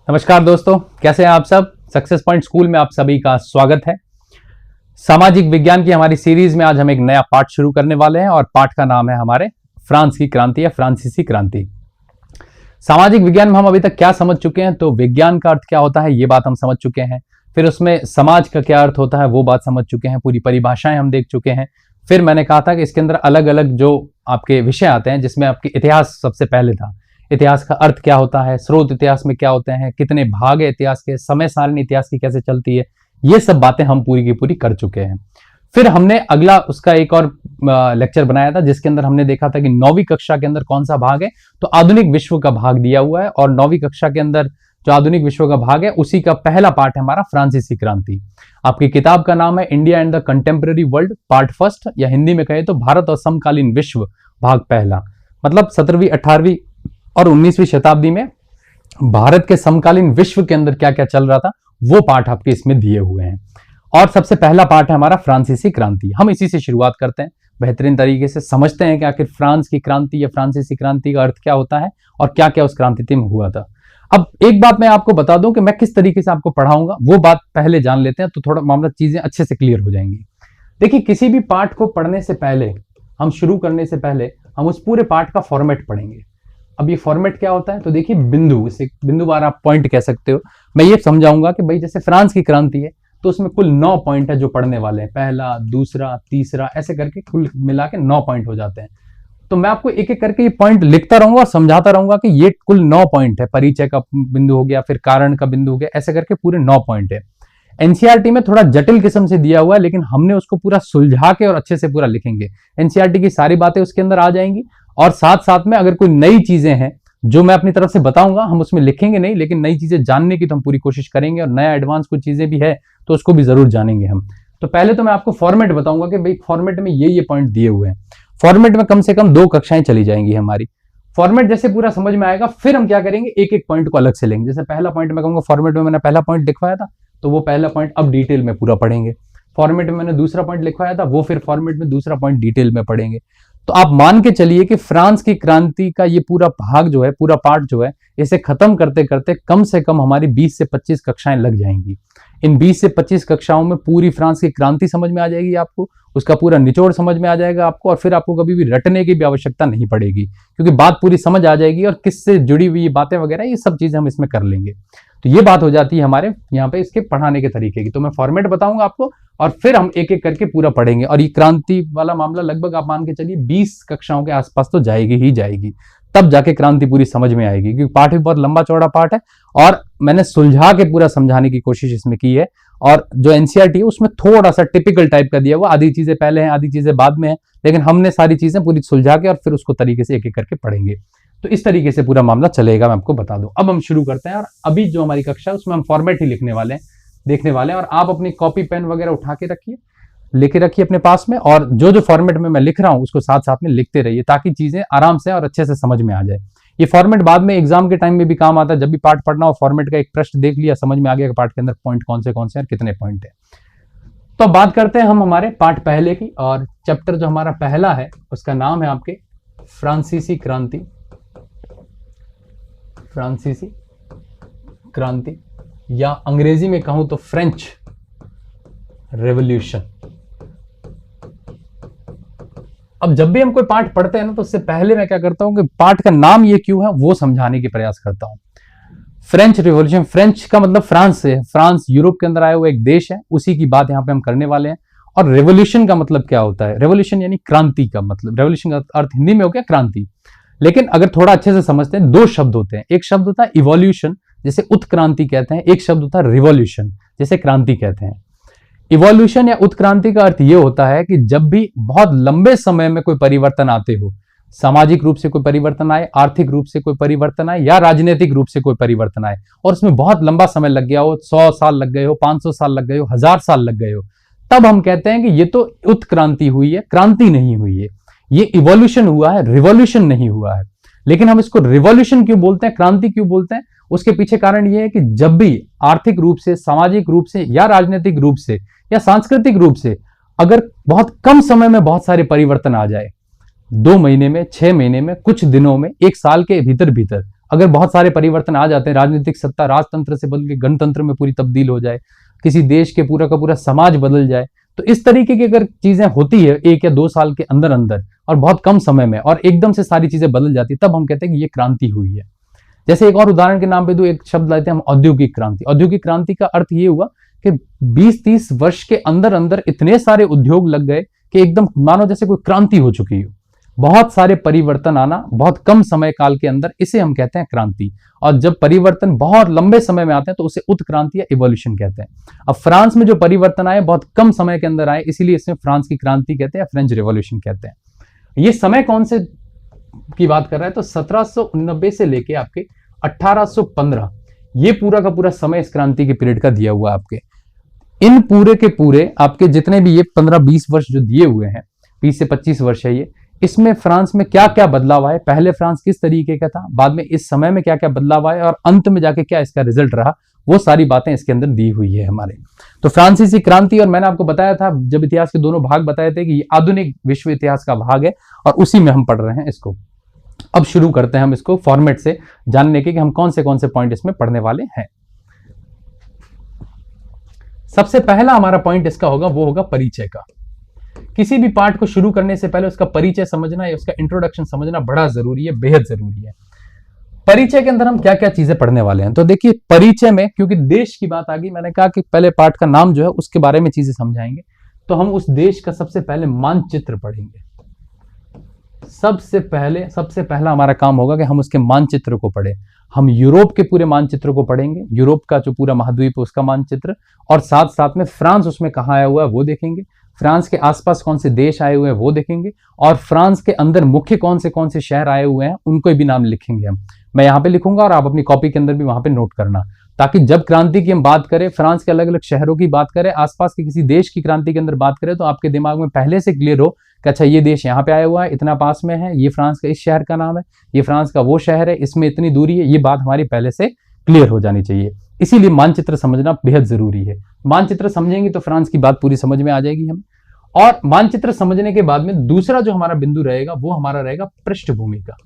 नमस्कार दोस्तों, कैसे हैं आप सब। सक्सेस पॉइंट स्कूल में आप सभी का स्वागत है। सामाजिक विज्ञान की हमारी सीरीज में आज हम एक नया पाठ शुरू करने वाले हैं और पाठ का नाम है हमारे फ्रांस की क्रांति या फ्रांसीसी क्रांति। सामाजिक विज्ञान में हम अभी तक क्या समझ चुके हैं, तो विज्ञान का अर्थ क्या होता है ये बात हम समझ चुके हैं। फिर उसमें समाज का क्या अर्थ होता है वो बात समझ चुके हैं, पूरी परिभाषाएं हम देख चुके हैं। फिर मैंने कहा था कि इसके अंदर अलग अलग जो आपके विषय आते हैं, जिसमें आपके इतिहास सबसे पहले था। इतिहास का अर्थ क्या होता है, स्रोत इतिहास में क्या होते हैं, कितने भाग है इतिहास के, समय सारणी इतिहास की कैसे चलती है, ये सब बातें हम पूरी की पूरी कर चुके हैं। फिर हमने अगला उसका एक और लेक्चर बनाया था, जिसके अंदर हमने देखा था कि 9वीं कक्षा के अंदर कौन सा भाग है, तो आधुनिक विश्व का भाग दिया हुआ है। और 9वीं कक्षा के अंदर जो आधुनिक विश्व का भाग है उसी का पहला पार्ट है हमारा फ्रांसीसी क्रांति। आपकी किताब का नाम है India and the contemporary world part first, या हिंदी में कहे तो भारत और समकालीन विश्व भाग पहला। मतलब 17वीं 18वीं और 19वीं शताब्दी में भारत के समकालीन विश्व के अंदर क्या क्या चल रहा था वो पाठ आपके इसमें दिए हुए हैं। और सबसे पहला पाठ है हमारा फ्रांसीसी क्रांति। हम इसी से शुरुआत करते हैं, बेहतरीन तरीके से समझते हैं कि आखिर फ्रांस की क्रांति या फ्रांसीसी क्रांति का अर्थ क्या होता है और क्या क्या उस क्रांति में हुआ था। अब एक बात मैं आपको बता दूं कि मैं किस तरीके से आपको पढ़ाऊंगा, वो बात पहले जान लेते हैं तो थोड़ा मामला चीजें अच्छे से क्लियर हो जाएंगी। देखिए, किसी भी पाठ को पढ़ने से पहले, हम शुरू करने से पहले हम उस पूरे पाठ का फॉर्मेट पढ़ेंगे। अब ये फॉर्मेट क्या होता है, तो देखिए बिंदु, इसे बिंदु बार आप पॉइंट कह सकते हो। मैं ये समझाऊंगा कि भाई जैसे फ्रांस की क्रांति है तो उसमें कुल 9 पॉइंट है जो पढ़ने वाले हैं, पहला दूसरा तीसरा ऐसे करके कुल मिला के 9 पॉइंट हो जाते हैं। तो मैं आपको एक एक करके ये पॉइंट लिखता रहूंगा और समझाता रहूंगा कि ये कुल 9 पॉइंट है। परिचय का बिंदु हो गया, फिर कारण का बिंदु हो गया, ऐसे करके पूरे 9 पॉइंट है। एनसीईआरटी में थोड़ा जटिल किस्म से दिया हुआ है, लेकिन हमने उसको पूरा सुलझा के और अच्छे से पूरा लिखेंगे। एनसीईआरटी की सारी बातें उसके अंदर आ जाएंगी और साथ साथ में अगर कोई नई चीजें हैं जो मैं अपनी तरफ से बताऊंगा, हम उसमें लिखेंगे नहीं, लेकिन नई चीजें जानने की तो हम पूरी कोशिश करेंगे। और नया एडवांस कुछ चीजें भी है तो उसको भी जरूर जानेंगे हम। तो पहले तो मैं आपको फॉर्मेट बताऊंगा कि भाई फॉर्मेट में ये पॉइंट दिए हुए हैं। फॉर्मेट में कम से कम 2 कक्षाएं चली जाएंगी हमारी। फॉर्मेट जैसे पूरा समझ में आएगा, फिर हम क्या करेंगे, एक एक पॉइंट को अलग से लेंगे। जैसे पहला पॉइंट मैं कहूंगा फॉर्मेट में मैंने पहला पॉइंट लिखवाया था, तो वो पहला पॉइंट अब डिटेल में पूरा पढ़ेंगे। फॉर्मेट में मैंने दूसरा पॉइंट लिखवाया था, वो फिर फॉर्मेट में दूसरा पॉइंट डिटेल में पढ़ेंगे। तो आप मान के चलिए कि फ्रांस की क्रांति का ये पूरा भाग जो है, पूरा पार्ट जो है, इसे खत्म करते करते कम से कम हमारी 20 से 25 कक्षाएं लग जाएंगी। इन 20 से 25 कक्षाओं में पूरी फ्रांस की क्रांति समझ में आ जाएगी आपको, उसका पूरा निचोड़ समझ में आ जाएगा आपको, और फिर आपको कभी भी रटने की भी आवश्यकता नहीं पड़ेगी, क्योंकि बात पूरी समझ आ जाएगी और किससे जुड़ी हुई बातें वगैरह ये सब चीजें हम इसमें कर लेंगे। तो ये बात हो जाती है हमारे यहाँ पे इसके पढ़ाने के तरीके की। तो मैं फॉर्मेट बताऊंगा आपको और फिर हम एक एक करके पूरा पढ़ेंगे। और ये क्रांति वाला मामला लगभग आप मान के चलिए 20 कक्षाओं के आसपास तो जाएगी ही जाएगी, तब जाके क्रांति पूरी समझ में आएगी, क्योंकि पाठ भी बहुत लंबा चौड़ा पाठ है और मैंने सुलझा के पूरा समझाने की कोशिश इसमें की है। और जो एनसीईआरटी है उसमें थोड़ा सा टिपिकल टाइप का दिया हुआ, आधी चीजें पहले हैं आधी चीजें बाद में है, लेकिन हमने सारी चीजें पूरी सुलझा के और फिर उसको तरीके से एक एक करके पढ़ेंगे। तो इस तरीके से पूरा मामला चलेगा, मैं आपको बता दूं। अब हम शुरू करते हैं और अभी जो हमारी कक्षा है उसमें हम फॉर्मेट ही लिखने वाले हैं, देखने वाले हैं। और आप अपनी कॉपी पेन वगैरह उठा के रखिए, लेके रखिए अपने पास में, और जो जो फॉर्मेट में मैं लिख रहा हूं उसको साथ साथ में लिखते रहिए, ताकि चीजें आराम से और अच्छे से समझ में आ जाए। ये फॉर्मेट बाद में एग्जाम के टाइम में भी काम आता है। जब भी पाठ पढ़ना हो, फॉर्मेट का एक प्रश्न देख लिया, समझ में आ गया कि पाठ के अंदर पॉइंट कौन से हैं और कितने पॉइंट है। तो बात करते हैं हम हमारे पाठ पहले की, और चैप्टर जो हमारा पहला है उसका नाम है आपके फ्रांसीसी क्रांति। फ्रांसीसी क्रांति, या अंग्रेजी में कहूं तो फ्रेंच रेवोल्यूशन। अब जब भी हम कोई पाठ पढ़ते हैं ना, तो उससे पहले मैं क्या करता हूं कि पाठ का नाम ये क्यों है वो समझाने की प्रयास करता हूं। फ्रेंच रिवॉल्यूशन, फ्रेंच का मतलब फ्रांस से है, फ्रांस यूरोप के अंदर आया हुआ एक देश है, उसी की बात यहां पे हम करने वाले हैं। और रेवोल्यूशन का मतलब क्या होता है, रेवोल्यूशन यानी क्रांति का मतलब, रेवोल्यूशन का अर्थ हिंदी में हो गया क्रांति। लेकिन अगर थोड़ा अच्छे से समझते हैं, 2 शब्द होते हैं। एक शब्द होता है इवोल्यूशन, जैसे उत्क्रांति कहते हैं, एक शब्द होता है रिवॉल्यूशन, जैसे क्रांति कहते हैं। इवोल्यूशन या उत्क्रांति का अर्थ यह होता है कि जब भी बहुत लंबे समय में कोई परिवर्तन आते हो, सामाजिक रूप से कोई परिवर्तन आए, आर्थिक रूप से कोई परिवर्तन आए, या राजनीतिक रूप से कोई परिवर्तन आए, और उसमें बहुत लंबा समय लग गया हो, 100 साल लग गए हो, 500 साल लग गए हो, 1000 साल लग गए हो, तब हम कहते हैं कि ये तो उत्क्रांति हुई है, क्रांति नहीं हुई है, ये इवोल्यूशन हुआ है, रिवॉल्यूशन नहीं हुआ है। लेकिन हम इसको रिवॉल्यूशन क्यों बोलते हैं, क्रांति क्यों बोलते हैं, उसके पीछे कारण यह है कि जब भी आर्थिक रूप से, सामाजिक रूप से, या राजनीतिक रूप से, या सांस्कृतिक रूप से अगर बहुत कम समय में बहुत सारे परिवर्तन आ जाए, 2 महीने में, 6 महीने में, कुछ दिनों में, 1 साल के भीतर भीतर अगर बहुत सारे परिवर्तन आ जाते हैं, राजनीतिक सत्ता राजतंत्र से बदल के गणतंत्र में पूरी तब्दील हो जाए, किसी देश के पूरा का पूरा समाज बदल जाए, तो इस तरीके की अगर चीजें होती है 1 या 2 साल के अंदर अंदर और बहुत कम समय में और एकदम से सारी चीजें बदल जाती, तब हम कहते हैं कि ये क्रांति हुई है। जैसे एक और उदाहरण के नाम पे दो, एक शब्द लाते हैं हम, औद्योगिक क्रांति। औद्योगिक क्रांति का अर्थ ये हुआ कि 20-30 वर्ष के अंदर अंदर इतने सारे उद्योग लग गए कि एकदम मानो जैसे कोई क्रांति हो चुकी हो, बहुत सारे परिवर्तन आना बहुत कम समय काल के अंदर, इसे हम कहते हैं क्रांति। और जब परिवर्तन बहुत लंबे समय में आते हैं तो उसे उत्क्रांति या इवोल्यूशन कहते हैं। अब फ्रांस में जो परिवर्तन आए बहुत कम समय के अंदर आए, इसीलिए इसमें फ्रांस की क्रांति कहते हैं, फ्रेंच रेवोल्यूशन कहते हैं। ये समय कौन से की बात कर रहा है, तो 1789 से लेके आपके 1815, ये पूरा का पूरा समय इस क्रांति के पीरियड का दिया हुआ आपके। इन पूरे के पूरे आपके जितने भी ये 15-20 वर्ष जो दिए हुए हैं, 20 से 25 वर्ष है ये, इसमें फ्रांस में क्या क्या बदलाव आए, पहले फ्रांस किस तरीके का था, बाद में इस समय में क्या क्या बदलाव आए और अंत में जाके क्या इसका रिजल्ट रहा, वो सारी बातें इसके अंदर दी हुई है हमारे। तो फ्रांसीसी क्रांति, और मैंने आपको बताया था जब इतिहास के दोनों भाग बताए थे कि ये आधुनिक विश्व इतिहास का भाग है और उसी में हम पढ़ रहे हैं इसको। अब शुरू करते हैं हम इसको फॉर्मेट से जानने के कि हम कौन से पॉइंट इसमें पढ़ने वाले हैं। सबसे पहला हमारा पॉइंट इसका होगा, वो होगा परिचय का। किसी भी पार्ट को शुरू करने से पहले उसका परिचय समझना या उसका इंट्रोडक्शन समझना बड़ा जरूरी है, बेहद जरूरी है। परिचय के अंदर हम क्या क्या चीजें पढ़ने वाले हैं, तो देखिए परिचय में, क्योंकि देश की बात आ गई, मैंने कहा कि पहले पार्ट का नाम जो है उसके बारे में चीजें समझाएंगे, तो हम उस देश का सबसे पहले मानचित्र पढ़ेंगे। सबसे पहला हमारा काम होगा कि हम उसके मानचित्र को पढ़ें। हम यूरोप के पूरे मानचित्र को पढ़ेंगे, यूरोप का जो पूरा महाद्वीप है उसका मानचित्र, और साथ साथ में फ्रांस उसमें कहाँ आया हुआ है वो देखेंगे, फ्रांस के आसपास कौन से देश आए हुए हैं वो देखेंगे, और फ्रांस के अंदर मुख्य कौन से शहर आए हुए हैं उनको भी नाम लिखेंगे हम। मैं यहाँ पे लिखूंगा और आप अपनी कॉपी के अंदर भी वहां पे नोट करना, ताकि जब क्रांति की हम बात करें, फ्रांस के अलग अलग शहरों की बात करें, आसपास के किसी देश की क्रांति के अंदर बात करें, तो आपके दिमाग में पहले से क्लियर हो कि अच्छा ये देश यहाँ पे आया हुआ है, इतना पास में है, ये फ्रांस का इस शहर का नाम है, ये फ्रांस का वो शहर है, इसमें इतनी दूरी है, ये बात हमारी पहले से क्लियर हो जानी चाहिए। इसीलिए मानचित्र समझना बेहद जरूरी है। मानचित्र समझेंगे तो फ्रांस की बात पूरी समझ में आ जाएगी हमें। और मानचित्र समझने के बाद में दूसरा जो हमारा बिंदु रहेगा वो हमारा रहेगा पृष्ठभूमि का।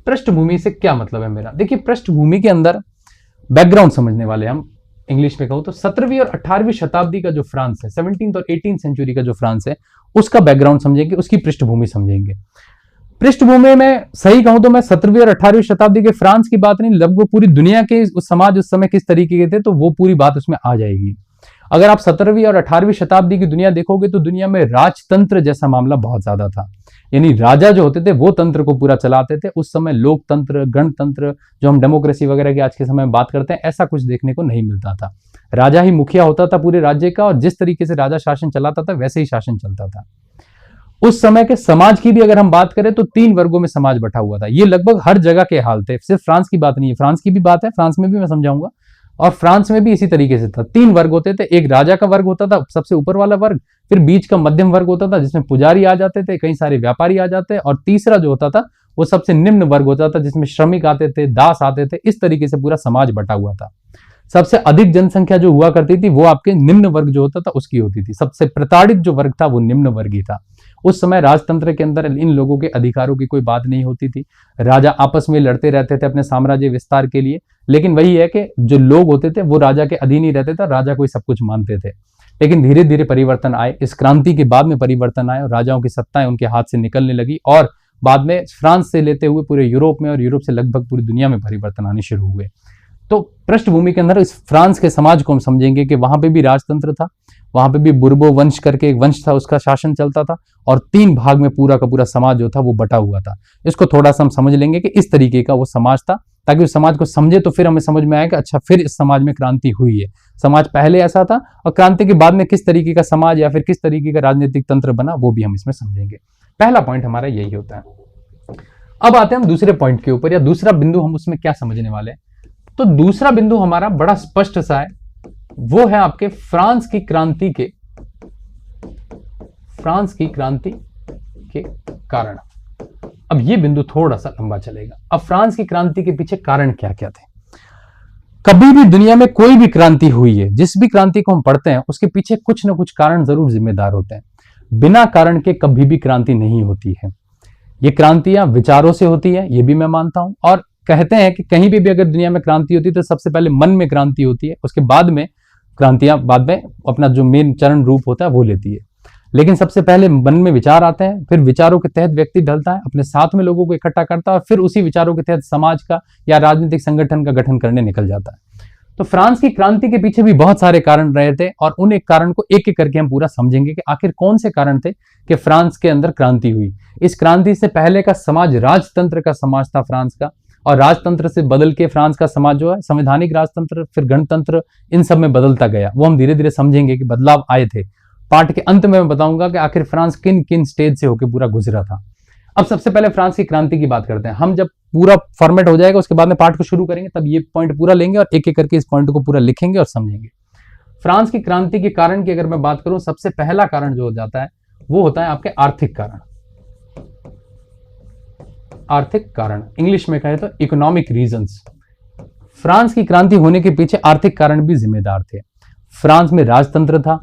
पृष्ठभूमि से क्या मतलब है मेरा, देखिए पृष्ठभूमि के अंदर बैकग्राउंड समझने वाले हम, इंग्लिश में कहूं तो 17वीं और 18वीं शताब्दी का जो फ्रांस है, 17th और 18th सेंचुरी का जो फ्रांस है, उसका बैकग्राउंड समझेंगे, उसकी पृष्ठभूमि समझेंगे। पृष्ठभूमि में सही कहूं तो मैं 17वीं और 18वीं शताब्दी के फ्रांस की बात नहीं, लगभग पूरी दुनिया के उस समाज उस समय किस तरीके के थे, तो वो पूरी बात उसमें आ जाएगी। अगर आप 17वीं और 18वीं शताब्दी की दुनिया देखोगे तो दुनिया में राजतंत्र जैसा मामला बहुत ज्यादा था, यानी राजा जो होते थे वो तंत्र को पूरा चलाते थे। उस समय लोकतंत्र, गणतंत्र, जो हम डेमोक्रेसी वगैरह की आज के समय में बात करते हैं, ऐसा कुछ देखने को नहीं मिलता था। राजा ही मुखिया होता था पूरे राज्य का, और जिस तरीके से राजा शासन चलाता था वैसे ही शासन चलता था। उस समय के समाज की भी अगर हम बात करें तो 3 वर्गों में समाज बटा हुआ था। ये लगभग हर जगह के हाल थे, सिर्फ फ्रांस की बात नहीं है, फ्रांस की भी बात है, फ्रांस में भी मैं समझाऊंगा। और फ्रांस में भी इसी तरीके से था, 3 वर्ग होते थे। एक राजा का वर्ग होता था, सबसे ऊपर वाला वर्ग, फिर बीच का मध्यम वर्ग होता था जिसमें पुजारी आ जाते थे, कई सारे व्यापारी आ जाते, और तीसरा जो होता था वो सबसे निम्न वर्ग होता था जिसमें श्रमिक आते थे, दास आते थे। इस तरीके से पूरा समाज बटा हुआ था। सबसे अधिक जनसंख्या जो हुआ करती थी वो आपके निम्न वर्ग जो होता था उसकी होती थी। सबसे प्रताड़ित जो वर्ग था वो निम्न वर्ग ही था। उस समय राजतंत्र के अंदर इन लोगों के अधिकारों की कोई बात नहीं होती थी। राजा आपस में लड़ते रहते थे अपने साम्राज्य विस्तार के लिए, लेकिन वही है कि जो लोग होते थे वो राजा के अधीन ही रहते थे, राजा को ही सब कुछ मानते थे। लेकिन धीरे धीरे परिवर्तन आए, इस क्रांति के बाद में परिवर्तन आए और राजाओं की सत्ताएं उनके हाथ से निकलने लगी, और बाद में फ्रांस से लेते हुए पूरे यूरोप में और यूरोप से लगभग पूरी दुनिया में परिवर्तन आने शुरू हुए। तो पृष्ठभूमि के अंदर इस फ्रांस के समाज को हम समझेंगे कि वहां पे भी राजतंत्र था, वहां पे भी बुर्बो वंश करके एक वंश था, उसका शासन चलता था, और 3 भाग में पूरा का पूरा समाज जो था वो बटा हुआ था। इसको थोड़ा सा हम समझ लेंगे कि इस तरीके का वो समाज था, ताकि उस समाज को समझे तो फिर हमें समझ में आएगा अच्छा फिर इस समाज में क्रांति हुई है, समाज पहले ऐसा था और क्रांति के बाद में किस तरीके का समाज या फिर किस तरीके का राजनीतिक तंत्र बना, वो भी हम इसमें समझेंगे। पहला पॉइंट हमारा यही होता है। अब आते हैं हम दूसरे पॉइंट के ऊपर, या दूसरा बिंदु हम उसमें क्या समझने वाले हैं। तो दूसरा बिंदु हमारा बड़ा स्पष्ट सा है, वो है आपके फ्रांस की क्रांति के कारण। अब ये बिंदु थोड़ा सा लंबा चलेगा। अब फ्रांस की क्रांति के पीछे कारण क्या क्या थे। कभी भी दुनिया में कोई भी क्रांति हुई है, जिस भी क्रांति को हम पढ़ते हैं उसके पीछे कुछ ना कुछ कारण जरूर जिम्मेदार होते हैं। बिना कारण के कभी भी क्रांति नहीं होती है। ये क्रांतियां विचारों से होती है, ये भी मैं मानता हूं, और कहते हैं कि कहीं भी अगर दुनिया में क्रांति होती है तो सबसे पहले मन में क्रांति होती है, उसके बाद में क्रांतियां बाद में अपना जो मेन चरण रूप होता है वो लेती है। लेकिन सबसे पहले मन में विचार आते हैं, फिर विचारों के तहत व्यक्ति ढलता है, अपने साथ में लोगों को इकट्ठा करता है और फिर उसी विचारों के तहत समाज का या राजनीतिक संगठन का गठन करने निकल जाता है। तो फ्रांस की क्रांति के पीछे भी बहुत सारे कारण रहे थे और उन एक कारण को एक एक करके हम पूरा समझेंगे कि आखिर कौन से कारण थे कि फ्रांस के अंदर क्रांति हुई। इस क्रांति से पहले का समाज राजतंत्र का समाज था फ्रांस का, और राजतंत्र से बदल के फ्रांस का समाज जो है संवैधानिक राजतंत्र, फिर गणतंत्र, इन सब में बदलता गया। वो हम धीरे धीरे समझेंगे कि बदलाव आए थे। पार्ट के अंत में मैं बताऊंगा कि आखिर फ्रांस किन किन स्टेज से होकर पूरा गुजरा था। अब सबसे पहले फ्रांस की क्रांति की बात करते हैं। हम जब पूरा फॉर्मेट हो जाएगा उसके बाद में पार्ट को शुरू करेंगे, तब ये पॉइंट पूरा लेंगे और एक एक करके इस पॉइंट को पूरा लिखेंगे और समझेंगे। फ्रांस की क्रांति के कारण की अगर मैं बात करूं, सबसे पहला कारण जो हो जाता है वो होता है आपके आर्थिक कारण। आर्थिक कारण, इंग्लिश में कहे तो इकोनॉमिक रीजंस। फ्रांस की क्रांति होने के पीछे आर्थिक कारण भी जिम्मेदार थे। फ्रांस में राजतंत्र था,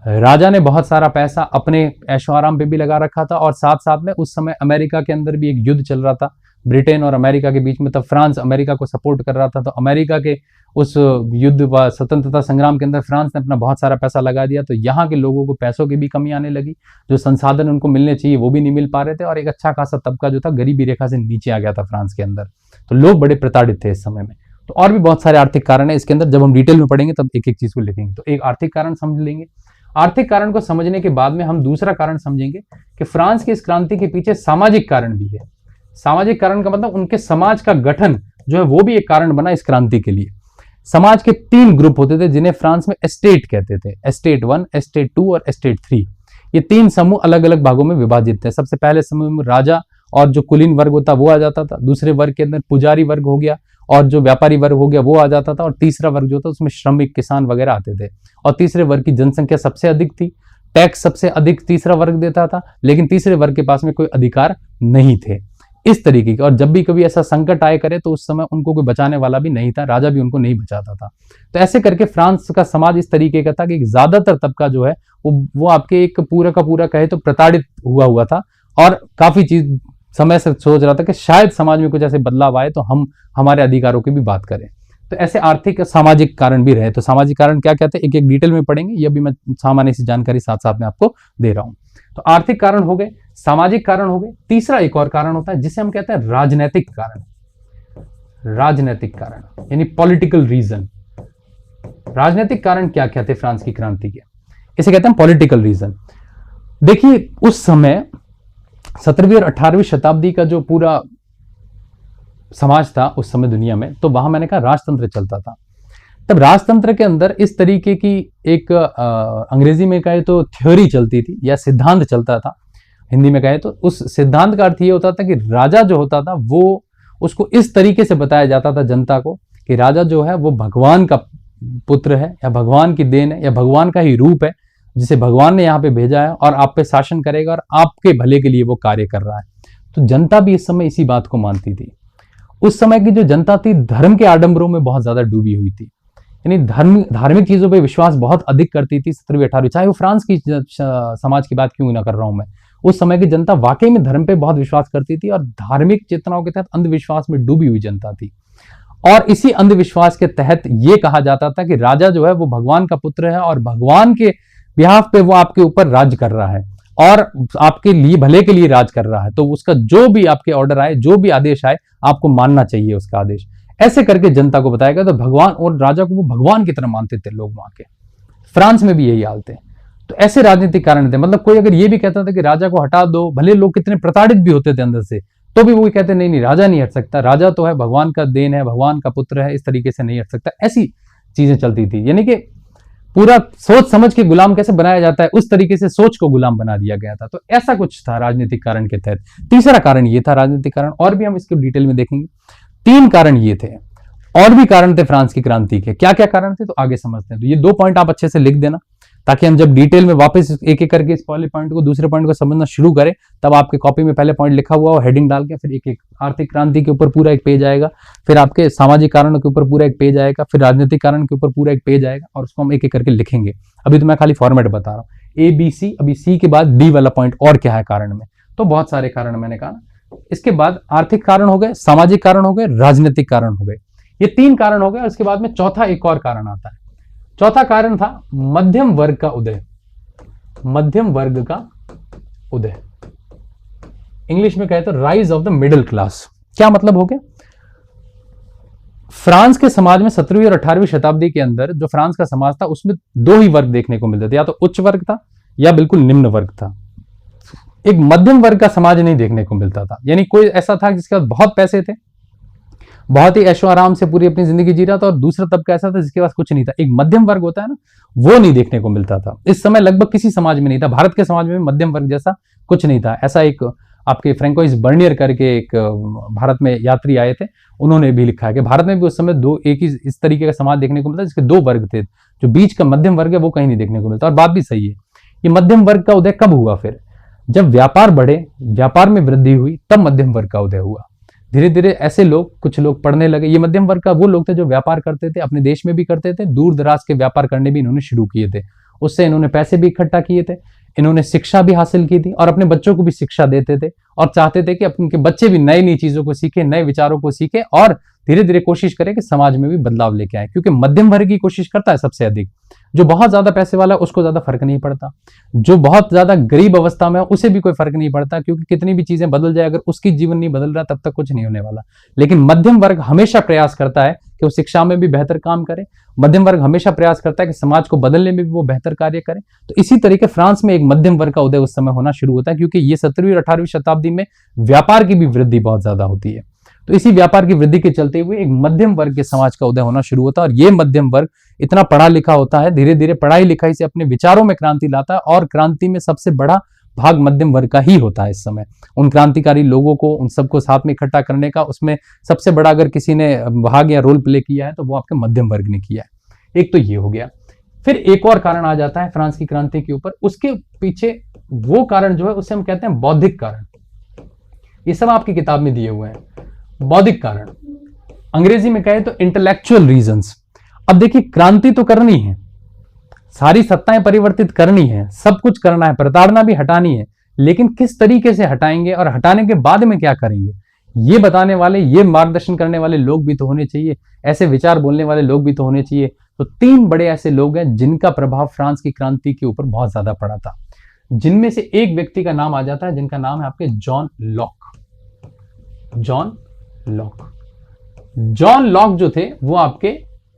राजा ने बहुत सारा पैसा अपने ऐशो आराम पे भी लगा रखा था, और साथ साथ में उस समय अमेरिका के अंदर भी एक युद्ध चल रहा था ब्रिटेन और अमेरिका के बीच में। तब फ्रांस अमेरिका को सपोर्ट कर रहा था, तो अमेरिका के उस युद्ध व स्वतंत्रता संग्राम के अंदर फ्रांस ने अपना बहुत सारा पैसा लगा दिया। तो यहाँ के लोगों को पैसों की भी कमी आने लगी, जो संसाधन उनको मिलने चाहिए वो भी नहीं मिल पा रहे थे, और एक अच्छा खासा तबका जो था गरीबी रेखा से नीचे आ गया था फ्रांस के अंदर। तो लोग बड़े प्रताड़ित थे इस समय में। तो और भी बहुत सारे आर्थिक कारण है इसके अंदर, जब हम डिटेल में पढ़ेंगे तब एक एक चीज को लिखेंगे। तो एक आर्थिक कारण समझ लेंगे। आर्थिक कारण को समझने के बाद में हम दूसरा कारण समझेंगे कि फ्रांस की इस क्रांति के पीछे सामाजिक कारण भी है। सामाजिक कारण का मतलब उनके समाज का गठन जो है वो भी एक कारण बना इस क्रांति के लिए। समाज के 3 ग्रुप होते थे जिन्हें फ्रांस में एस्टेट कहते थे। एस्टेट 1, एस्टेट 2 और एस्टेट 3। ये 3 समूह अलग अलग भागों में विभाजित थे। सबसे पहले समूह में राजा और जो कुलीन वर्ग होता वो आ जाता था। दूसरे वर्ग के अंदर पुजारी वर्ग हो गया, और जो व्यापारी वर्ग हो गया वो आ जाता था। और तीसरा वर्ग जो था उसमें श्रमिक, किसान वगैरह आते थे। और तीसरे वर्ग की जनसंख्या सबसे अधिक थी, टैक्स सबसे अधिक तीसरा वर्ग देता था, लेकिन तीसरे वर्ग के पास में कोई अधिकार नहीं थे। इस तरीके की, और जब भी कभी ऐसा संकट आए करे तो उस समय उनको कोई बचाने वाला भी नहीं था, राजा भी उनको नहीं बचाता था। तो ऐसे करके फ्रांस का समाज इस तरीके का था कि ज्यादातर तबका जो है वो आपके एक पूरा का पूरा कहे तो प्रताड़ित हुआ था, और काफी चीज समय से सोच रहा था कि शायद समाज में कुछ ऐसे बदलाव आए तो हम हमारे अधिकारों की भी बात करें। तो ऐसे आर्थिक सामाजिक कारण भी रहे। तो सामाजिक कारण क्या कहते हैं एक एक डिटेल में पढ़ेंगे, ये भी मैं सामान्य सी जानकारी साथ साथ में आपको दे रहा हूं। तो आर्थिक कारण हो गए, सामाजिक कारण हो गए। तीसरा एक और कारण होता है जिसे हम कहते हैं राजनैतिक कारण। राजनैतिक कारण यानी पॉलिटिकल रीजन। राजनैतिक कारण क्या क्या थे फ्रांस की क्रांति के, इसे कहते हैं पॉलिटिकल रीजन। देखिए उस समय 17वीं और 18वीं शताब्दी का जो पूरा समाज था उस समय दुनिया में, तो वहां मैंने कहा राजतंत्र चलता था। तब राजतंत्र के अंदर इस तरीके की एक अंग्रेजी में कहे तो थ्योरी चलती थी या सिद्धांत चलता था, हिंदी में कहे तो उस सिद्धांत का अर्थ ये होता था कि राजा जो होता था वो उसको इस तरीके से बताया जाता था जनता को कि राजा जो है वो भगवान का पुत्र है या भगवान की देन है या भगवान का ही रूप है, जिसे भगवान ने यहाँ पे भेजा है और आप पे शासन करेगा और आपके भले के लिए वो कार्य कर रहा है। तो जनता भी इस समय इसी बात को मानती थी। उस समय की जो जनता थी धर्म के आडंबरों में बहुत ज्यादा डूबी हुई थी, यानी धार्मिक चीजों पे विश्वास बहुत अधिक करती थी 17वीं 18वीं, चाहे वो फ्रांस की समाज की बात क्यों ना कर रहा हूं मैं। उस समय की जनता वाकई में धर्म पे बहुत विश्वास करती थी और धार्मिक चेतनाओं के तहत अंधविश्वास में डूबी हुई जनता थी। और इसी अंधविश्वास के तहत ये कहा जाता था कि राजा जो है वो भगवान का पुत्र है और भगवान के बिहाफ पे वो आपके ऊपर राज कर रहा है और आपके लिए भले के लिए राज कर रहा है। तो उसका जो भी आपके ऑर्डर आए, जो भी आदेश आए, आपको मानना चाहिए उसका आदेश। ऐसे करके जनता को बताया गया। तो भगवान और राजा को वो भगवान की तरह मानते थे लोग वहां के। फ्रांस में भी यही हाल थे। तो ऐसे राजनीतिक कारण थे। मतलब कोई अगर ये भी कहता था कि राजा को हटा दो, भले लोग कितने प्रताड़ित भी होते थे अंदर से, तो भी वो कहते नहीं नहीं राजा नहीं हट सकता, राजा तो है भगवान का देन है, भगवान का पुत्र है, इस तरीके से नहीं हट सकता। ऐसी चीजें चलती थी। यानी कि पूरा सोच समझ के गुलाम कैसे बनाया जाता है उस तरीके से सोच को गुलाम बना दिया गया था। तो ऐसा कुछ था राजनीतिक कारण के तहत। तीसरा कारण ये था राजनीतिक कारण, और भी हम इसको डिटेल में देखेंगे। 3 कारण ये थे, और भी कारण थे फ्रांस की क्रांति के। क्या क्या कारण थे तो आगे समझते हैं। तो ये 2 पॉइंट आप अच्छे से लिख देना, ताकि हम जब डिटेल में वापस एक एक करके इस पहले पॉइंट को दूसरे पॉइंट को समझना शुरू करें, तब आपके कॉपी में पहले पॉइंट लिखा हुआ और हेडिंग डाल के फिर एक एक आर्थिक क्रांति के ऊपर पूरा एक पेज आएगा, फिर आपके सामाजिक कारणों के ऊपर पूरा एक पेज आएगा, फिर राजनीतिक कारण के ऊपर पूरा एक पेज आएगा, और उसको हम एक एक करके लिखेंगे। अभी तो मैं खाली फॉर्मेट बता रहा हूँ। ABC, अभी C के बाद D वाला पॉइंट और क्या है कारण में। तो बहुत सारे कारण मैंने कहा ना, इसके बाद आर्थिक कारण हो गए, सामाजिक कारण हो गए, राजनीतिक कारण हो गए। ये 3 कारण हो गए। उसके बाद में चौथा एक और कारण आता है। चौथा कारण था मध्यम वर्ग का उदय। मध्यम वर्ग का उदय, इंग्लिश में कहे तो rise of the middle class. क्या मतलब हो गया? फ्रांस के समाज में 17वीं और 18वीं शताब्दी के अंदर जो फ्रांस का समाज था उसमें 2 ही वर्ग देखने को मिलते थे, या तो उच्च वर्ग था या बिल्कुल निम्न वर्ग था। एक मध्यम वर्ग का समाज नहीं देखने को मिलता था। यानी कोई ऐसा था जिसके पास बहुत पैसे थे, बहुत ही ऐशो आराम से पूरी अपनी जिंदगी जी रहा था, और दूसरा तबका ऐसा था जिसके पास कुछ नहीं था। एक मध्यम वर्ग होता है ना, वो नहीं देखने को मिलता था। इस समय लगभग किसी समाज में नहीं था। भारत के समाज में मध्यम वर्ग जैसा कुछ नहीं था। ऐसा एक आपके फ्रैंकोइस बर्नियर करके एक भारत में यात्री आए थे, उन्होंने भी लिखा है कि भारत में भी उस समय एक ही इस तरीके का समाज देखने को मिलता जिसके 2 वर्ग थे। जो बीच का मध्यम वर्ग है वो कहीं नहीं देखने को मिलता। और बात भी सही है। ये मध्यम वर्ग का उदय कब हुआ? फिर जब व्यापार बढ़े, व्यापार में वृद्धि हुई, तब मध्यम वर्ग का उदय हुआ। धीरे धीरे ऐसे लोग, कुछ लोग पढ़ने लगे। ये मध्यम वर्ग का वो लोग थे जो व्यापार करते थे, अपने देश में भी करते थे, दूर दराज के व्यापार करने भी इन्होंने शुरू किए थे। उससे इन्होंने पैसे भी इकट्ठा किए थे, इन्होंने शिक्षा भी हासिल की थी, और अपने बच्चों को भी शिक्षा देते थे, और चाहते थे कि उनके बच्चे भी नई नई चीजों को सीखे, नए विचारों को सीखे, और धीरे धीरे कोशिश करें कि समाज में भी बदलाव लेके आए। क्योंकि मध्यम वर्ग की कोशिश करता है सबसे अधिक। जो बहुत ज्यादा पैसे वाला है उसको ज्यादा फर्क नहीं पड़ता, जो बहुत ज्यादा गरीब अवस्था में है उसे भी कोई फर्क नहीं पड़ता, क्योंकि कितनी भी चीजें बदल जाए, अगर उसकी जीवन नहीं बदल रहा तब तक कुछ नहीं होने वाला। लेकिन मध्यम वर्ग हमेशा प्रयास करता है कि वो शिक्षा में भी बेहतर काम करे। मध्यम वर्ग हमेशा प्रयास करता है कि समाज को बदलने में भी वो बेहतर कार्य करे। तो इसी तरीके फ्रांस में एक मध्यम वर्ग का उदय उस समय होना शुरू होता है, क्योंकि ये 17वीं और 18वीं शताब्दी में व्यापार की भी वृद्धि बहुत ज्यादा होती है। तो इसी व्यापार की वृद्धि के चलते हुए एक मध्यम वर्ग के समाज का उदय होना शुरू होता है। और ये मध्यम वर्ग इतना पढ़ा लिखा होता है, धीरे धीरे पढ़ाई लिखाई से अपने विचारों में क्रांति लाता है, और क्रांति में सबसे बड़ा भाग मध्यम वर्ग का ही होता है इस समय। उन क्रांतिकारी लोगों को, उन सबको साथ में इकट्ठा करने का, उसमें सबसे बड़ा अगर किसी ने भाग या रोल प्ले किया है तो वो आपके मध्यम वर्ग ने किया है। एक तो ये हो गया। फिर एक और कारण आ जाता है फ्रांस की क्रांति के ऊपर। उसके पीछे वो कारण जो है उसे हम कहते हैं बौद्धिक कारण। ये सब आपकी किताब में दिए हुए हैं। बौद्धिक कारण, अंग्रेजी में कहे तो इंटेलेक्चुअल रीजंस। अब देखिए, क्रांति तो करनी है, सारी सत्ताएं परिवर्तित करनी है, सब कुछ करना है, प्रताड़ना भी हटानी है, लेकिन किस तरीके से हटाएंगे और हटाने के बाद में क्या करेंगे, ये बताने वाले, ये मार्गदर्शन करने वाले लोग भी तो होने चाहिए, ऐसे विचार बोलने वाले लोग भी तो होने चाहिए। तो 3 बड़े ऐसे लोग हैं जिनका प्रभाव फ्रांस की क्रांति के ऊपर बहुत ज्यादा पड़ा था, जिनमें से एक व्यक्ति का नाम आ जाता है जिनका नाम है आपके John Locke. John Locke, John Locke जो थे वो आपके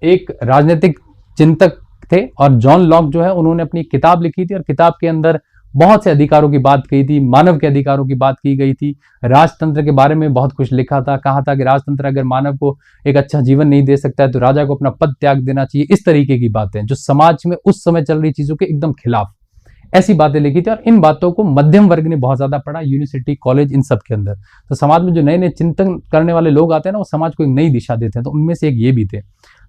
एक राजनीतिक चिंतक थे, और जॉन लॉक जो है उन्होंने अपनी किताब लिखी थी, और किताब के अंदर बहुत से अधिकारों की बात कही थी, मानव के अधिकारों की बात की गई थी, राजतंत्र के बारे में बहुत कुछ लिखा था। कहा था कि राजतंत्र अगर मानव को एक अच्छा जीवन नहीं दे सकता है तो राजा को अपना पद त्याग देना चाहिए। इस तरीके की बातें जो समाज में उस समय चल रही चीजों के एकदम खिलाफ, ऐसी बातें लिखी थी। और इन बातों को मध्यम वर्ग ने बहुत ज्यादा पढ़ा, यूनिवर्सिटी, कॉलेज, इन सब के अंदर। तो समाज में जो नए नए चिंतन करने वाले लोग आते हैं ना, वो समाज को एक नई दिशा देते हैं, तो उनमें से एक ये भी थे।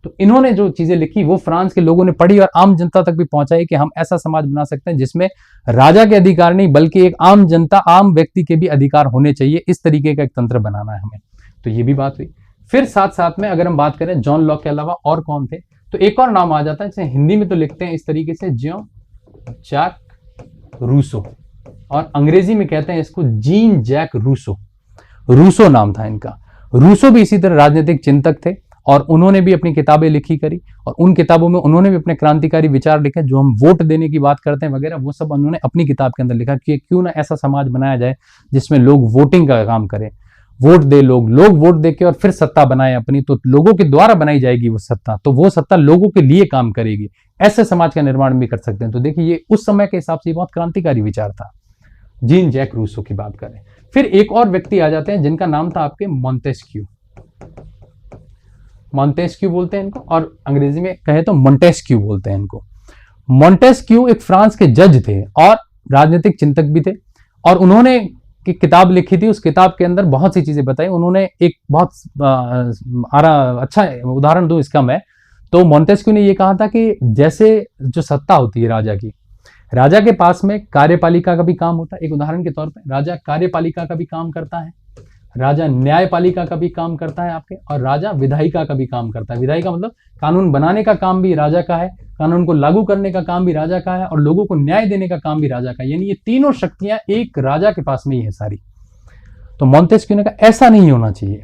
तो इन्होंने जो चीजें लिखी वो फ्रांस के लोगों ने पढ़ी और आम जनता तक भी पहुंचाई कि हम ऐसा समाज बना सकते हैं जिसमें राजा के अधिकार नहीं बल्कि एक आम जनता, आम व्यक्ति के भी अधिकार होने चाहिए। इस तरीके का एक तंत्र बनाना है हमें। तो ये भी बात हुई। फिर साथ साथ में अगर हम बात करें जॉन लॉक के अलावा और कौन थे, तो एक और नाम आ जाता है जिसे हिंदी में तो लिखते हैं इस तरीके से, ज्यों जैक रूसो, और अंग्रेजी में कहते हैं इसको जीन जैक रूसो। रूसो नाम था इनका। रूसो भी इसी तरह राजनीतिक चिंतक थे, और उन्होंने भी अपनी किताबें लिखी करी, और उन किताबों में उन्होंने भी अपने क्रांतिकारी विचार लिखे। जो हम वोट देने की बात करते हैं वगैरह, वो सब उन्होंने अपनी किताब के अंदर लिखा कि क्यों ना ऐसा समाज बनाया जाए जिसमें लोग वोटिंग का काम करें, वोट दे, लोग वोट दे के और फिर सत्ता बनाए अपनी, तो लोगों के द्वारा बनाई जाएगी वो सत्ता, तो वो सत्ता लोगों के लिए काम करेगी। ऐसे समाज का निर्माण भी कर सकते हैं। तो देखिए, ये उस समय के हिसाब से बहुत क्रांतिकारी विचार था। जीन जैक रूसो की बात करें। फिर एक और व्यक्ति आ जाते हैं जिनका नाम था आपके मॉन्टेस्क्यू। मॉन्टेस्क्यू बोलते हैं इनको, और अंग्रेजी में कहे तो मोंटेस्क्यू बोलते हैं इनको। मॉन्टेस्क्यू एक फ्रांस के जज थे और राजनीतिक चिंतक भी थे, और उन्होंने एक किताब लिखी थी। उस किताब के अंदर बहुत सी चीजें बताई उन्होंने। एक बहुत अच्छा उदाहरण दूं इसका मैं, तो मॉन्टेस्क्यू ने यह कहा था कि जैसे जो सत्ता होती है राजा की, राजा के पास में कार्यपालिका का भी काम होता है। एक उदाहरण के तौर पे राजा कार्यपालिका का भी काम करता है, राजा न्यायपालिका का भी काम करता है आपके, और राजा विधायिका का भी काम करता है। विधायिका मतलब कानून बनाने का काम भी राजा का है, कानून को लागू करने का काम भी राजा का है, और लोगों को न्याय देने का काम भी राजा का है। यानी ये तीनों शक्तियां एक राजा के पास में ही है सारी। तो मोंतेस्क्यू ने कहा ऐसा नहीं होना चाहिए,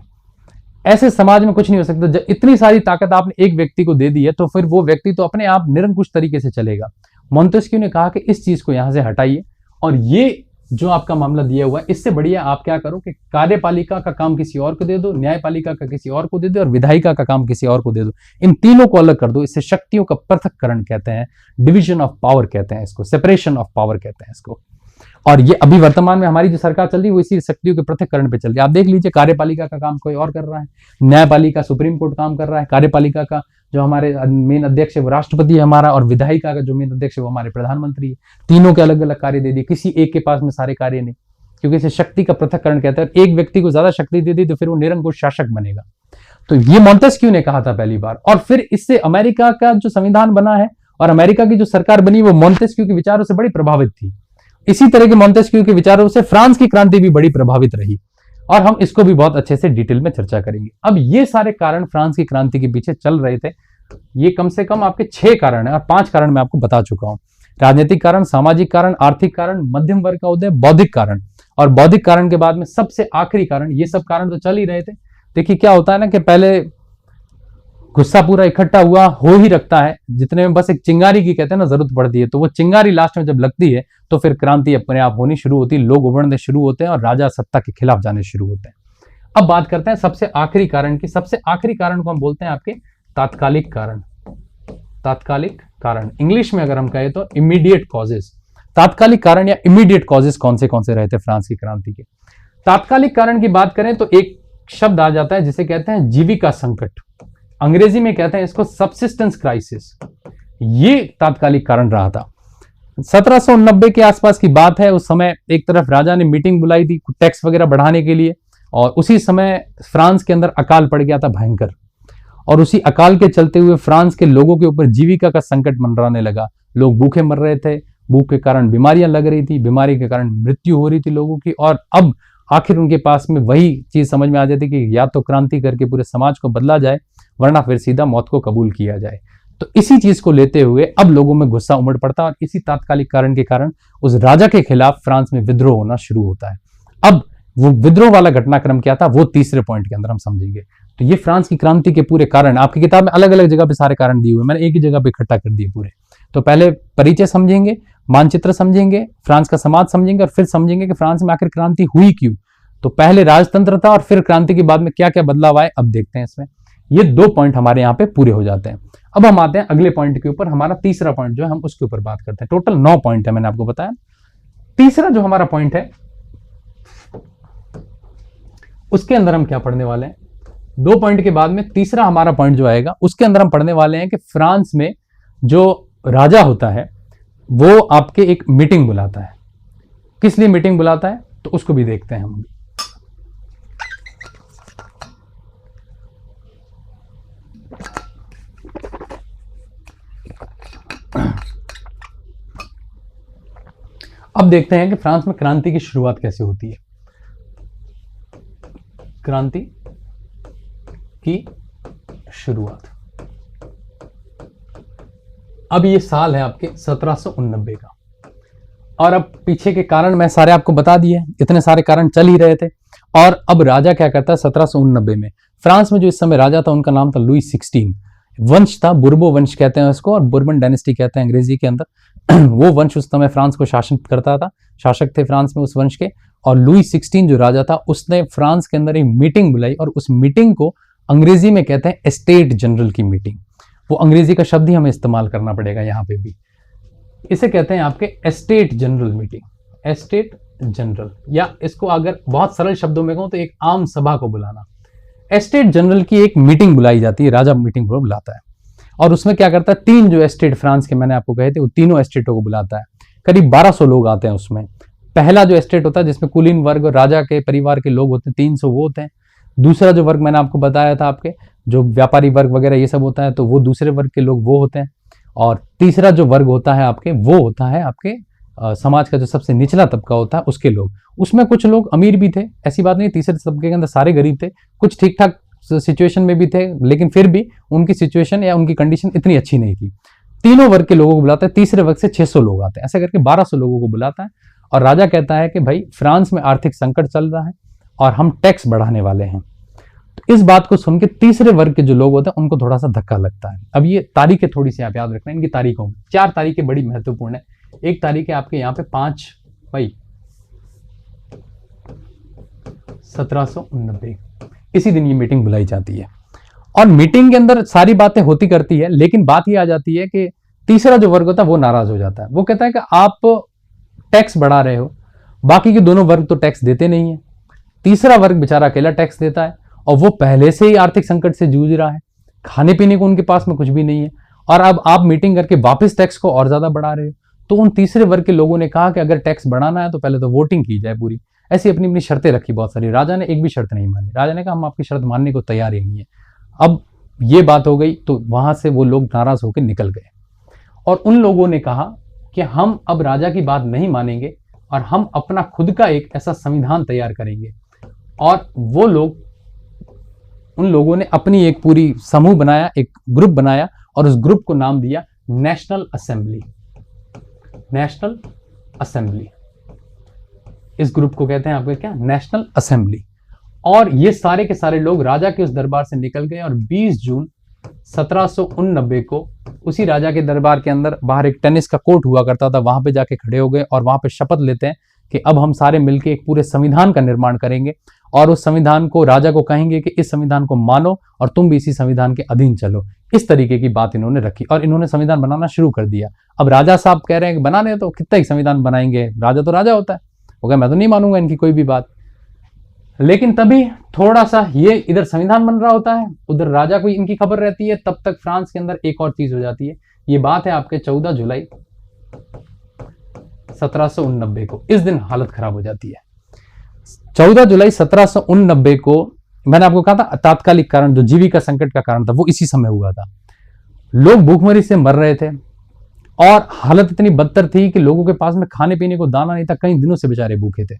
ऐसे समाज में कुछ नहीं हो सकता। जब इतनी सारी ताकत आपने एक व्यक्ति को दे दी है तो फिर वो व्यक्ति तो अपने आप निरंकुश तरीके से चलेगा। मोंतेस्क्यू ने कहा कि इस चीज को यहां से हटाइए, और ये जो आपका मामला दिया हुआ है इससे बढ़िया आप क्या करो कि कार्यपालिका का काम किसी और को दे दो, न्यायपालिका का किसी और को दे दो, और विधायिका का काम किसी और को दे दो। इन तीनों को अलग कर दो। इससे शक्तियों का पृथक्करण कहते हैं, डिवीजन ऑफ पावर कहते हैं इसको, सेपरेशन ऑफ पावर कहते हैं इसको। और ये अभी वर्तमान में हमारी जो सरकार चल रही है वो इसी शक्तियों के पृथक्करण पे चल रही है। आप देख लीजिए, कार्यपालिका का काम कोई और कर रहा है, न्यायपालिका सुप्रीम कोर्ट काम कर रहा है, कार्यपालिका का जो हमारे मेन अध्यक्ष है वो राष्ट्रपति है हमारा, और विधायिका का जो मेन अध्यक्ष है वो हमारे प्रधानमंत्री है। तीनों के अलग अलग कार्य दे दिए, किसी एक के पास में सारे कार्य नहीं, क्योंकि इसे शक्ति का पृथक्करण कहते हैं। एक व्यक्ति को ज्यादा शक्ति दे दी तो फिर वो निरंकुश शासक बनेगा। तो ये मोंतेस्क्यू ने कहा था पहली बार, और फिर इससे अमेरिका का जो संविधान बना है और अमेरिका की जो सरकार बनी वो मोंतेस्क्यू के विचारों से बड़ी प्रभावित थी। इसी तरह के मोंतेस्क्यू के विचारों से फ्रांस की क्रांति भी बड़ी प्रभावित रही, और हम इसको भी बहुत अच्छे से डिटेल में चर्चा करेंगे। अब ये सारे कारण फ्रांस की क्रांति के पीछे चल रहे थे, ये कम से कम आपके 6 कारण है, और 5 कारण मैं आपको बता चुका हूं। राजनीतिक कारण, सामाजिक कारण, आर्थिक कारण, मध्यम वर्ग का उदय, बौद्धिक कारण, और बौद्धिक कारण के बाद में सबसे आखिरी कारण। ये सब कारण तो चल ही रहे थे। देखिए क्या होता है ना कि पहले गुस्सा पूरा इकट्ठा हुआ हो ही रखता है, जितने में बस एक चिंगारी की कहते हैं ना जरूरत पड़ती है, तो वो चिंगारी लास्ट में जब लगती है तो फिर क्रांति अपने आप होनी शुरू होती है, लोग उभरने शुरू होते हैं और राजा सत्ता के खिलाफ जाने शुरू होते हैं। अब बात करते हैं सबसे आखिरी कारण की। सबसे आखिरी कारण को हम बोलते हैं आपके तात्कालिक कारण। तात्कालिक कारण इंग्लिश में अगर हम कहें तो इमीडिएट कॉजेस। तात्कालिक कारण या इमीडिएट कॉजेस कौन से रहे थे फ्रांस की क्रांति के? तात्कालिक कारण की बात करें तो एक शब्द आ जाता है जिसे कहते हैं जीविका संकट, अंग्रेजी में कहते हैं इसको सबसिस्टेंस क्राइसिस। ये तात्कालिक कारण रहा था। 1790 के आसपास की बात है। उस समय एक तरफ राजा ने मीटिंग बुलाई थी टैक्स वगैरह बढ़ाने के लिए, और उसी समय फ्रांस के अंदर अकाल पड़ गया था भयंकर, और उसी अकाल के चलते हुए फ्रांस के लोगों के ऊपर जीविका का संकट मंडराने लगा। लोग भूखे मर रहे थे, भूख के कारण बीमारियां लग रही थी, बीमारी के कारण मृत्यु हो रही थी लोगों की, और अब आखिर उनके पास में वही चीज समझ में आ जाती कि या तो क्रांति करके पूरे समाज को बदला जाए, वरना फिर सीधा मौत को कबूल किया जाए। तो इसी चीज को लेते हुए अब लोगों में गुस्सा उमड़ पड़ता है, और इसी तात्कालिक कारण के कारण उस राजा के खिलाफ फ्रांस में विद्रोह होना शुरू होता है। अब वो विद्रोह वाला घटनाक्रम क्या था वो तीसरे पॉइंट के अंदर हम समझेंगे। तो ये फ्रांस की क्रांति के पूरे कारण आपकी किताब में अलग अलग जगह पे सारे कारण दिए हुए, मैंने एक ही जगह पे इकट्ठा कर दिए पूरे। तो पहले परिचय समझेंगे, मानचित्र समझेंगे, फ्रांस का समाज समझेंगे, और फिर समझेंगे कि फ्रांस में आखिर क्रांति हुई क्यों। तो पहले राजतंत्र था और फिर क्रांति के बाद में क्या क्या बदलाव आए अब देखते हैं इसमें। ये 2 पॉइंट हमारे यहाँ पे पूरे हो जाते हैं। अब हम आते हैं अगले पॉइंट के ऊपर। हमारा तीसरा पॉइंट जो है हम उसके ऊपर बात करते हैं। टोटल 9 पॉइंट है, मैंने आपको बताया। तीसरा जो हमारा पॉइंट है उसके अंदर हम क्या पढ़ने वाले हैं, 2 पॉइंट के बाद में तीसरा हमारा पॉइंट जो आएगा उसके अंदर हम पढ़ने वाले हैं कि फ्रांस में जो राजा होता है वो आपके एक मीटिंग बुलाता है। किस लिए मीटिंग बुलाता है तो उसको भी देखते हैं हम। अब देखते हैं कि फ्रांस में क्रांति की शुरुआत कैसे होती है। क्रांति की शुरुआत, अब ये साल है आपके 1789 का, और अब पीछे के कारण मैं सारे आपको बता दिए, इतने सारे कारण चल ही रहे थे। और अब राजा क्या करता है 1789 में फ्रांस में जो इस समय राजा था उनका नाम था लुई 16। वंश था, बुर्बो वंश कहते हैं उसको, और बुर्बन डायनेस्टी कहते हैं अंग्रेजी के अंदर। वो वंश उस समय फ्रांस को शासन करता था, शासक थे फ्रांस में उस वंश के। और लुई 16 जो राजा था उसने फ्रांस के अंदर एक मीटिंग बुलाई, और उस मीटिंग को अंग्रेजी में कहते हैं एस्टेट जनरल की मीटिंग। वो अंग्रेजी का शब्द ही हमें इस्तेमाल करना पड़ेगा यहाँ पे भी। इसे कहते हैं आपके estate general meeting, estate general, या इसको अगर बहुत सरल शब्दों में कहूं तो एक आम सभा को बुलाना। एस्टेट जनरल की एक मीटिंग बुलाई जाती है, राजा मीटिंग को बुलाता है, और उसमें क्या करता है 3 जो एस्टेट फ्रांस के मैंने आपको कहे थे वो तीनों एस्टेटों को बुलाता है। करीब 1200 लोग आते हैं उसमें। पहला जो एस्टेट होता है जिसमें कुलीन वर्ग और राजा के परिवार के लोग होते हैं 300 वो होते हैं। दूसरा जो वर्ग मैंने आपको बताया था आपके जो व्यापारी वर्ग वगैरह ये सब होता है तो वो दूसरे वर्ग के लोग वो होते हैं। और तीसरा जो वर्ग होता है आपके वो होता है आपके समाज का जो सबसे निचला तबका होता है उसके लोग। उसमें कुछ लोग अमीर भी थे, ऐसी बात नहीं, तीसरे तबके के अंदर सारे गरीब थे, कुछ ठीक ठाक सिचुएशन में भी थे, लेकिन फिर भी उनकी सिचुएशन या उनकी कंडीशन इतनी अच्छी नहीं थी। तीनों वर्ग के लोगों को बुलाता है, तीसरे वर्ग से 600 लोग आते हैं, ऐसे करके 1200 लोगों को बुलाता है। और राजा कहता है कि भाई फ्रांस में आर्थिक संकट चल रहा है और हम टैक्स बढ़ाने वाले हैं। तो इस बात को सुन के तीसरे वर्ग के जो लोग होते हैं उनको थोड़ा सा धक्का लगता है। अब ये तारीखें थोड़ी सी आप याद रखना, इनकी तारीखों में 4 तारीखें बड़ी महत्वपूर्ण है। एक तारीख है आपके यहाँ पे 5 मई 1789, इसी दिन ये मीटिंग बुलाई जाती है और मीटिंग के अंदर सारी बातें होती करती है, लेकिन बात ये आ जाती है कि तीसरा जो वर्ग होता है वो नाराज हो जाता है। वो कहता है कि आप टैक्स बढ़ा रहे हो, बाकी के दोनों वर्ग तो टैक्स देते नहीं है, तीसरा वर्ग बेचारा अकेला टैक्स देता है और वो पहले से ही आर्थिक संकट से जूझ रहा है, खाने पीने को उनके पास में कुछ भी नहीं है, और अब आप मीटिंग करके वापस टैक्स को और ज्यादा बढ़ा रहे हो। तो उन तीसरे वर्ग के लोगों ने कहा कि अगर टैक्स बढ़ाना है तो पहले तो वोटिंग की जाए पूरी। ऐसी अपनी अपनी शर्तें रखी बहुत सारी। राजा ने एक भी शर्त नहीं मानी। राजा ने कहा हम आपकी शर्त मानने को तैयार ही नहीं है। अब ये बात हो गई तो वहां से वो लोग नाराज होकर निकल गए और उन लोगों ने कहा कि हम अब राजा की बात नहीं मानेंगे और हम अपना खुद का एक ऐसा संविधान तैयार करेंगे। और वो लोग, उन लोगों ने अपनी एक पूरी समूह बनाया, एक ग्रुप बनाया और उस ग्रुप को नाम दिया नेशनल असेंबली। नेशनल असेंबली, इस ग्रुप को कहते हैं आपके क्या, नेशनल असेंबली। और ये सारे के सारे लोग राजा के उस दरबार से निकल गए और 20 जून 1789 को उसी राजा के दरबार के अंदर बाहर एक टेनिस का कोर्ट हुआ करता था, वहां पे जाके खड़े हो गए और वहां पे शपथ लेते हैं कि अब हम सारे मिलकर एक पूरे संविधान का निर्माण करेंगे और उस संविधान को, राजा को कहेंगे कि इस संविधान को मानो और तुम भी इसी संविधान के अधीन चलो। इस तरीके की बात इन्होंने रखी और इन्होंने संविधान बनाना शुरू कर दिया। अब राजा साहब कह रहे हैं कि बनाने तो कितना ही संविधान बनाएंगे, राजा तो राजा होता है, वो कहे मैं तो नहीं मानूंगा इनकी कोई भी बात। लेकिन तभी थोड़ा सा ये इधर संविधान बन रहा होता है, उधर राजा को इनकी खबर रहती है। तब तक फ्रांस के अंदर एक और चीज हो जाती है। ये बात है आपके 14 जुलाई 1789 को। इस दिन हालत खराब हो जाती है। 14 जुलाई 1789 को मैंने आपको कहा था तात्कालिक कारण, जो जीविका संकट का कारण था, वो इसी समय हुआ था। लोग भूखमरी से मर रहे थे और हालत इतनी बदतर थी कि लोगों के पास में खाने पीने को दाना नहीं था, कई दिनों से बेचारे भूखे थे।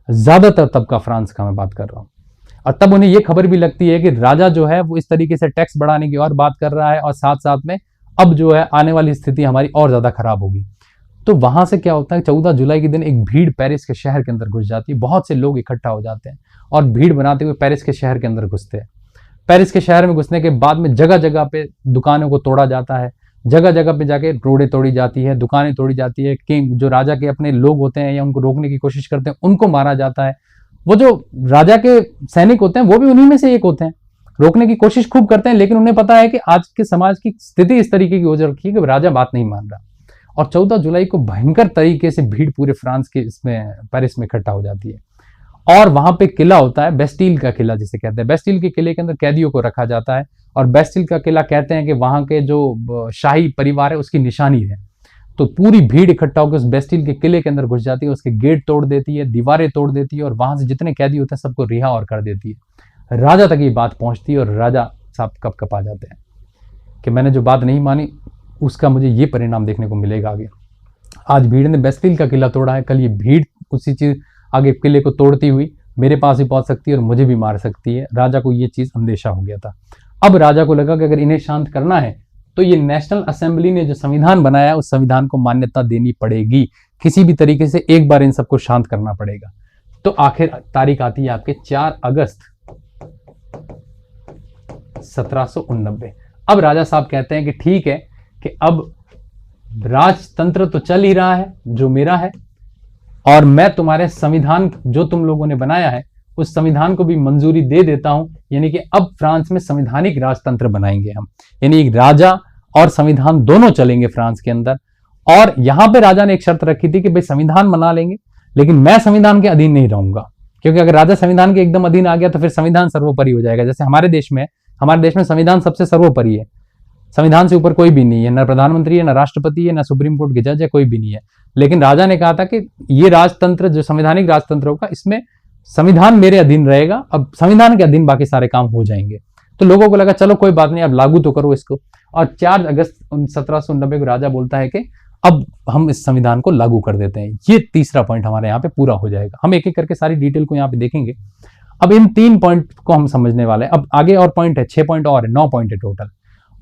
ज्यादातर तबका फ्रांस का मैं बात कर रहा हूं। और तब उन्हें यह खबर भी लगती है कि राजा जो है वो इस तरीके से टैक्स बढ़ाने की और बात कर रहा है और साथ साथ में अब जो है आने वाली स्थिति हमारी और ज्यादा खराब होगी। तो वहां से क्या होता है, 14 जुलाई के दिन एक भीड़ पेरिस के शहर के अंदर घुस जाती है। बहुत से लोग इकट्ठा हो जाते हैं और भीड़ बनाते हुए पेरिस के शहर के अंदर घुसते हैं। पेरिस के शहर में घुसने के बाद में जगह जगह पे दुकानों को तोड़ा जाता है, जगह जगह पे जाके रोडें तोड़ी जाती है, दुकानें तोड़ी जाती है। किंग जो राजा के अपने लोग होते हैं या उनको रोकने की कोशिश करते हैं उनको मारा जाता है। वो जो राजा के सैनिक होते हैं वो भी उन्हीं में से एक होते हैं, रोकने की कोशिश खूब करते हैं, लेकिन उन्हें पता है कि आज के समाज की स्थिति इस तरीके की हो रखी है कि राजा बात नहीं मान रहा। और 14 जुलाई को भयंकर तरीके से भीड़ पूरे फ्रांस के इसमें पेरिस में इकट्ठा हो जाती है। और वहां पे किला होता है, बेस्टील का किला जिसे कहते हैं। बेस्टील के किले के अंदर कैदियों को रखा जाता है और बेस्टील का किला कहते हैं कि वहां के जो शाही परिवार है उसकी निशानी है। तो पूरी भीड़ इकट्ठा होकर उस बेस्टील के किले के अंदर घुस जाती है, उसके गेट तोड़ देती है, दीवारें तोड़ देती है और वहां से जितने कैदी होते हैं सबको रिहा और कर देती है। राजा तक ये बात पहुंचती है और राजा साहब कप कपा जाते हैं कि मैंने जो बात नहीं मानी उसका मुझे ये परिणाम देखने को मिलेगा आगे। आज भीड़ ने बेस्टील का किला तोड़ा है, कल ये भीड़ उसी चीज आगे किले को तोड़ती हुई मेरे पास भी पहुंच सकती है और मुझे भी मार सकती है। राजा को ये चीज अंदेशा हो गया था। अब राजा को लगा कि अगर इन्हें शांत करना है तो ये नेशनल असेंबली ने जो संविधान बनाया उस संविधान को मान्यता देनी पड़ेगी, किसी भी तरीके से एक बार इन सबको शांत करना पड़ेगा। तो आखिर तारीख आती है आपके 4 अगस्त 1789। अब राजा साहब कहते हैं कि ठीक है कि अब राजतंत्र तो चल ही रहा है जो मेरा है और मैं तुम्हारे संविधान जो तुम लोगों ने बनाया है उस संविधान को भी मंजूरी दे देता हूं। यानी कि अब फ्रांस में संवैधानिक राजतंत्र बनाएंगे हम, यानी एक राजा और संविधान दोनों चलेंगे फ्रांस के अंदर। और यहां पे राजा ने एक शर्त रखी थी कि भाई संविधान बना लेंगे लेकिन मैं संविधान के अधीन नहीं रहूंगा, क्योंकि अगर राजा संविधान के एकदम अधीन आ गया तो फिर संविधान सर्वोपरि हो जाएगा। जैसे हमारे देश में संविधान सबसे सर्वोपरि है, संविधान से ऊपर कोई भी नहीं है, ना प्रधानमंत्री है, ना राष्ट्रपति है, ना सुप्रीम कोर्ट के जज है, कोई भी नहीं है। लेकिन राजा ने कहा था कि ये राजतंत्र जो संवैधानिक राजतंत्र होगा इसमें संविधान मेरे अधीन रहेगा, अब संविधान के अधीन बाकी सारे काम हो जाएंगे। तो लोगों को लगा चलो कोई बात नहीं, अब लागू तो करो इसको। और 4 अगस्त 1789 को राजा बोलता है कि अब हम इस संविधान को लागू कर देते हैं। ये तीसरा पॉइंट हमारे यहाँ पे पूरा हो जाएगा। हम एक एक करके सारी डिटेल को यहाँ पे देखेंगे। अब इन 3 पॉइंट को हम समझने वाले हैं। अब आगे और पॉइंट है, 6 पॉइंट और है, 9 पॉइंट है टोटल।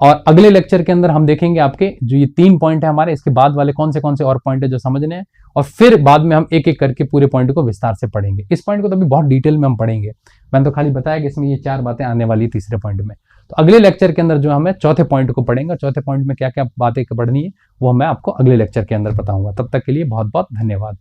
और अगले लेक्चर के अंदर हम देखेंगे आपके जो ये 3 पॉइंट है हमारे, इसके बाद वाले कौन से और पॉइंट है जो समझने हैं, और फिर बाद में हम एक एक करके पूरे पॉइंट को विस्तार से पढ़ेंगे। इस पॉइंट को तो अभी बहुत डिटेल में हम पढ़ेंगे, मैंने तो खाली बताया कि इसमें ये 4 बातें आने वाली है तीसरे पॉइंट में। तो अगले लेक्चर के अंदर जो हमें चौथे पॉइंट को पढ़ेंगे, चौथे पॉइंट में क्या क्या बातें पढ़नी है वो मैं आपको अगले लेक्चर के अंदर बताऊंगा। तब तक के लिए बहुत बहुत धन्यवाद।